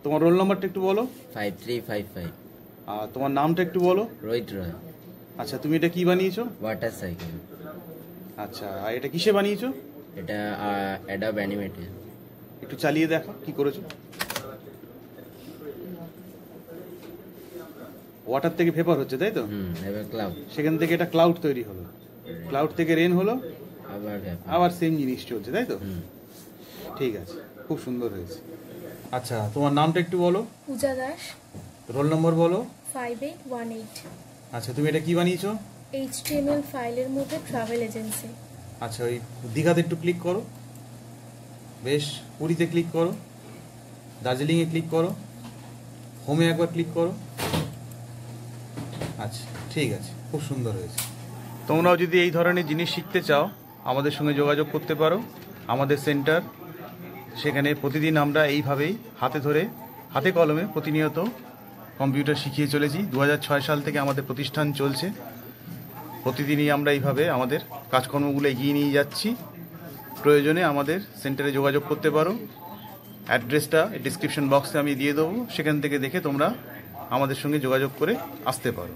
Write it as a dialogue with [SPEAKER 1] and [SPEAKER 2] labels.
[SPEAKER 1] তোমার রোল নাম্বারটা একটু বলো।
[SPEAKER 2] 5355।
[SPEAKER 1] আর তোমার নামটা একটু বলো।
[SPEAKER 2] রোহিত রয়।
[SPEAKER 1] আচ্ছা, তুমি এটা কি বানিয়েছো?
[SPEAKER 2] Water cycle.
[SPEAKER 1] আচ্ছা, আর এটা কিসে বানিয়েছো?
[SPEAKER 2] এটা অ্যাডাব অ্যানিমেটে।
[SPEAKER 1] একটু চালিয়ে দেখো কি করেছো। ওয়াটার থেকে ভেপার হচ্ছে, তাই তো?
[SPEAKER 2] এবার ক্লাউড।
[SPEAKER 1] সেখান থেকে এটা ক্লাউড তৈরি হলো, ক্লাউড থেকে রেন হলো, আবার সেম জিনিস চলছে, তাই তো? ঠিক আছে, খুব সুন্দর হয়েছে। আচ্ছা, তোমার নামটা একটু বলো।
[SPEAKER 3] পূজা দাস।
[SPEAKER 1] রোল নম্বর বলো।
[SPEAKER 3] 5818।
[SPEAKER 1] আচ্ছা, তুমি এটা কি বানিয়েছো?
[SPEAKER 3] HTML ফাইলের মধ্যে ট্রাভেল এজেন্সি।
[SPEAKER 1] আচ্ছা, ওই দীঘাতে একটু ক্লিক করো, বেশ, পুরীতে ক্লিক করো, দার্জিলিংয়ে ক্লিক করো, হোমে একবার ক্লিক করো। আচ্ছা, ঠিক আছে, খুব সুন্দর হয়েছে। তোমরাও যদি এই ধরনের জিনিস শিখতে চাও আমাদের সঙ্গে যোগাযোগ করতে পারো। আমাদের সেন্টার, সেখানে প্রতিদিন আমরা এইভাবেই হাতে ধরে হাতে কলমে প্রতিনিয়ত কম্পিউটার শিখিয়ে চলেছি। 2006 সাল থেকে আমাদের প্রতিষ্ঠান চলছে। প্রতিদিনই আমরা এইভাবে আমাদের কাজকর্মগুলো এগিয়ে নিয়ে যাচ্ছি। প্রয়োজনে আমাদের সেন্টারে যোগাযোগ করতে পারো। অ্যাড্রেসটা ডিসক্রিপশন বক্সে আমি দিয়ে দেবো, সেখান থেকে দেখে তোমরা আমাদের সঙ্গে যোগাযোগ করে আসতে পারো।